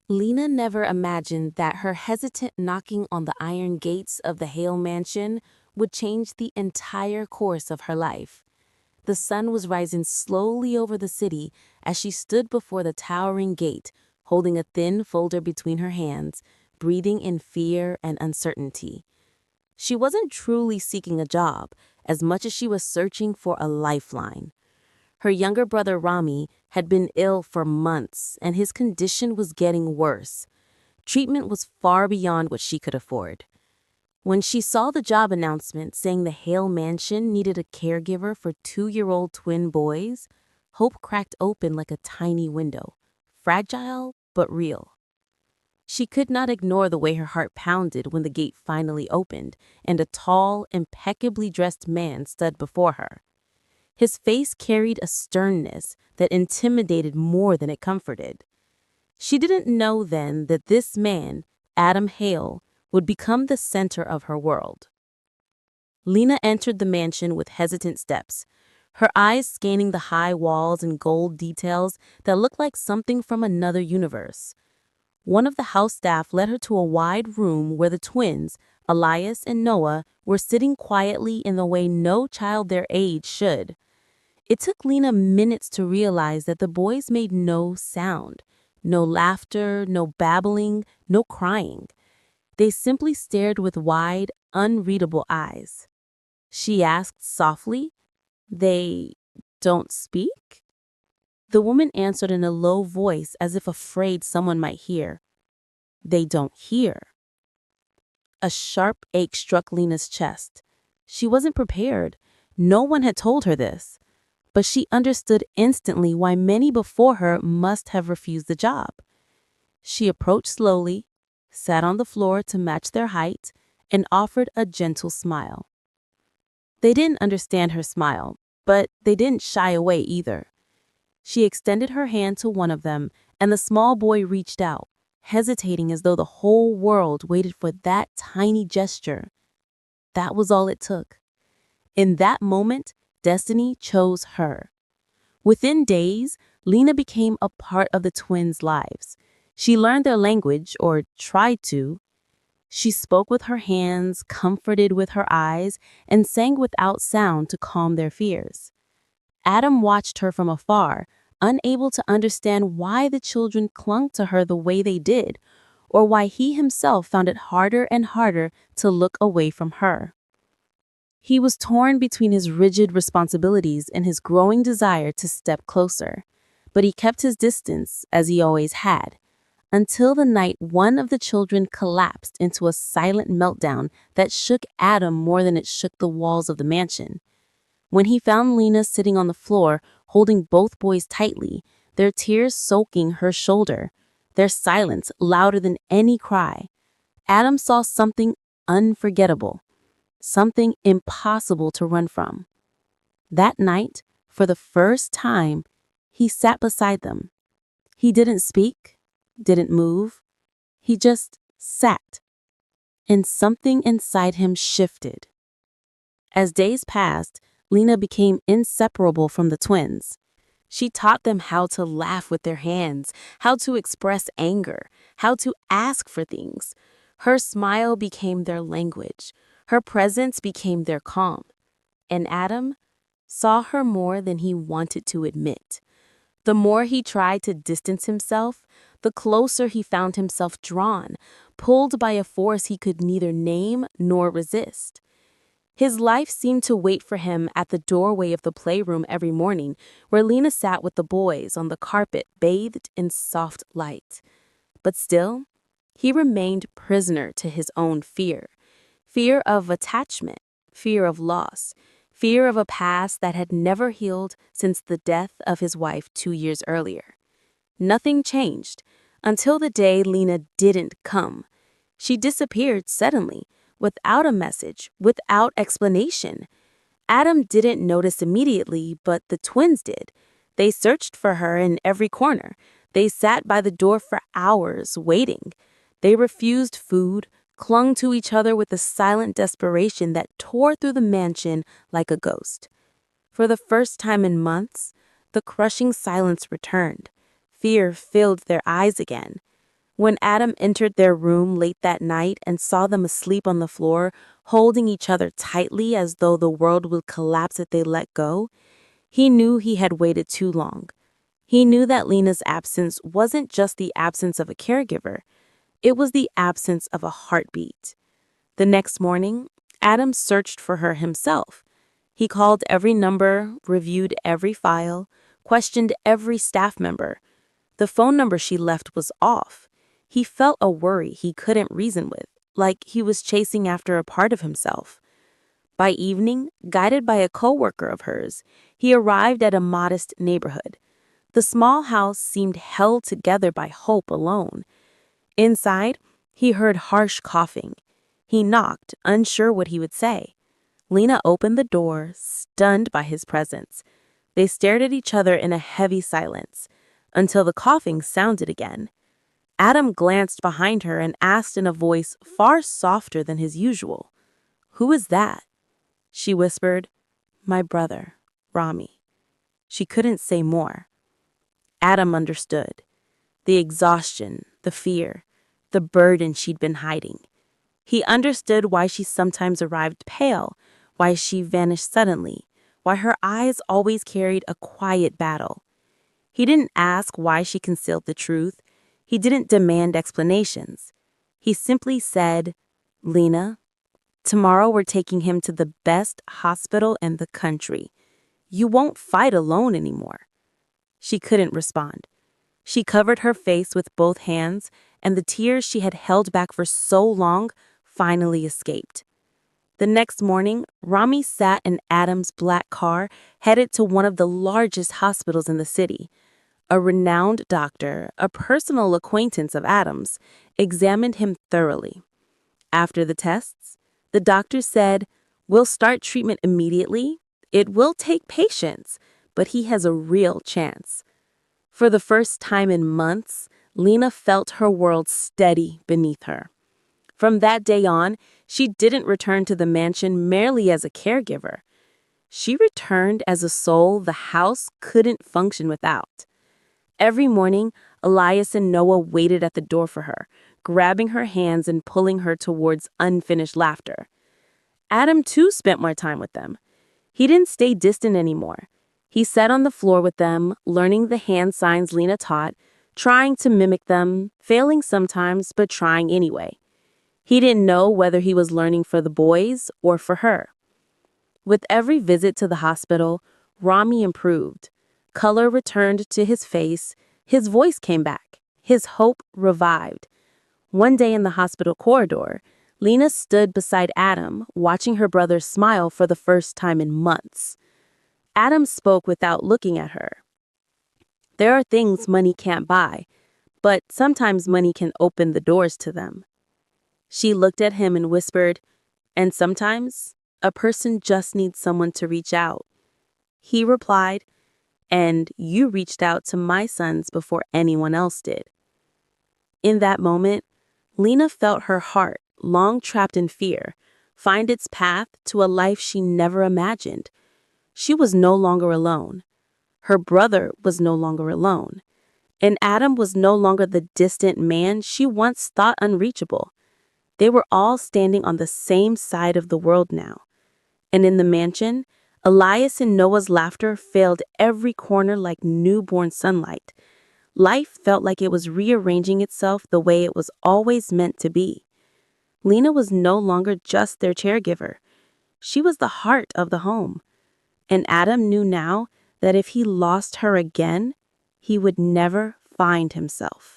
Lena never imagined that her hesitant knocking on the iron gates of the Hale mansion would change the entire course of her life. The sun was rising slowly over the city as she stood before the towering gate, holding a thin folder between her hands, breathing in fear and uncertainty. She wasn't truly seeking a job as much as she was searching for a lifeline. Her younger brother Rami had been ill for months, and his condition was getting worse. Treatment was far beyond what she could afford. When she saw the job announcement saying the Hale Mansion needed a caregiver for 2-year-old twin boys, hope cracked open like a tiny window, fragile but real. She could not ignore the way her heart pounded when the gate finally opened and a tall, impeccably dressed man stood before her. His face carried a sternness that intimidated more than it comforted. She didn't know then that this man, Adam Hale, would become the center of her world. Lena entered the mansion with hesitant steps, her eyes scanning the high walls and gold details that looked like something from another universe. One of the house staff led her to a wide room where the twins, Elias and Noah, were sitting quietly in the way no child their age should. It took Lena minutes to realize that the boys made no sound, no laughter, no babbling, no crying. They simply stared with wide, unreadable eyes. She asked softly, "They don't speak?" The woman answered in a low voice as if afraid someone might hear. "They don't hear." A sharp ache struck Lena's chest. She wasn't prepared. No one had told her this. But she understood instantly why many before her must have refused the job. She approached slowly, sat on the floor to match their height, and offered a gentle smile. They didn't understand her smile, but they didn't shy away either. She extended her hand to one of them, and the small boy reached out, hesitating as though the whole world waited for that tiny gesture. That was all it took. In that moment, destiny chose her. Within days, Lena became a part of the twins' lives. She learned their language, or tried to. She spoke with her hands, comforted with her eyes, and sang without sound to calm their fears. Adam watched her from afar, unable to understand why the children clung to her the way they did, or why he himself found it harder and harder to look away from her. He was torn between his rigid responsibilities and his growing desire to step closer, but he kept his distance, as he always had, until the night one of the children collapsed into a silent meltdown that shook Adam more than it shook the walls of the mansion. When he found Lena sitting on the floor, holding both boys tightly, their tears soaking her shoulder, their silence louder than any cry, Adam saw something unforgettable. Something impossible to run from. That night, for the first time, he sat beside them. He didn't speak, didn't move. He just sat. And something inside him shifted. As days passed, Lena became inseparable from the twins. She taught them how to laugh with their hands, how to express anger, how to ask for things. Her smile became their language. Her presence became their calm. And Adam saw her more than he wanted to admit. The more he tried to distance himself, the closer he found himself drawn, pulled by a force he could neither name nor resist. His life seemed to wait for him at the doorway of the playroom every morning, where Lena sat with the boys on the carpet bathed in soft light. But still, he remained prisoner to his own fear. Fear of attachment, fear of loss, fear of a past that had never healed since the death of his wife 2 years earlier. Nothing changed until the day Lena didn't come. She disappeared suddenly, without a message, without explanation. Adam didn't notice immediately, but the twins did. They searched for her in every corner. They sat by the door for hours, waiting. They refused food, clung to each other with a silent desperation that tore through the mansion like a ghost. For the first time in months, the crushing silence returned. Fear filled their eyes again. When Adam entered their room late that night and saw them asleep on the floor, holding each other tightly as though the world would collapse if they let go, he knew he had waited too long. He knew that Lena's absence wasn't just the absence of a caregiver, it was the absence of a heartbeat. The next morning, Adam searched for her himself. He called every number, reviewed every file, questioned every staff member. The phone number she left was off. He felt a worry he couldn't reason with, like he was chasing after a part of himself. By evening, guided by a coworker of hers, he arrived at a modest neighborhood. The small house seemed held together by hope alone. Inside, he heard harsh coughing. He knocked, unsure what he would say. Lena opened the door, stunned by his presence. They stared at each other in a heavy silence, until the coughing sounded again. Adam glanced behind her and asked in a voice far softer than his usual, "Who is that?" She whispered, "My brother, Rami." She couldn't say more. Adam understood. The exhaustion, the fear, the burden she'd been hiding. He understood why she sometimes arrived pale, why she vanished suddenly, why her eyes always carried a quiet battle. He didn't ask why she concealed the truth. He didn't demand explanations. He simply said, "Lena, tomorrow we're taking him to the best hospital in the country. You won't fight alone anymore." She couldn't respond. She covered her face with both hands, and the tears she had held back for so long finally escaped. The next morning, Rami sat in Adam's black car, headed to one of the largest hospitals in the city. A renowned doctor, a personal acquaintance of Adam's, examined him thoroughly. After the tests, the doctor said, "We'll start treatment immediately. It will take patience, but he has a real chance." For the first time in months, Lena felt her world steady beneath her. From that day on, she didn't return to the mansion merely as a caregiver. She returned as a soul the house couldn't function without. Every morning, Elias and Noah waited at the door for her, grabbing her hands and pulling her towards unfinished laughter. Adam, too, spent more time with them. He didn't stay distant anymore. He sat on the floor with them, learning the hand signs Lena taught, trying to mimic them, failing sometimes, but trying anyway. He didn't know whether he was learning for the boys or for her. With every visit to the hospital, Rami improved. Color returned to his face, his voice came back, his hope revived. One day in the hospital corridor, Lena stood beside Adam, watching her brother smile for the first time in months. Adam spoke without looking at her. "There are things money can't buy, but sometimes money can open the doors to them." She looked at him and whispered, "And sometimes a person just needs someone to reach out." He replied, "And you reached out to my sons before anyone else did." In that moment, Lena felt her heart, long trapped in fear, find its path to a life she never imagined. She was no longer alone. Her brother was no longer alone. And Adam was no longer the distant man she once thought unreachable. They were all standing on the same side of the world now. And in the mansion, Elias and Noah's laughter filled every corner like newborn sunlight. Life felt like it was rearranging itself the way it was always meant to be. Lena was no longer just their caregiver. She was the heart of the home. And Adam knew now that if he lost her again, he would never find himself.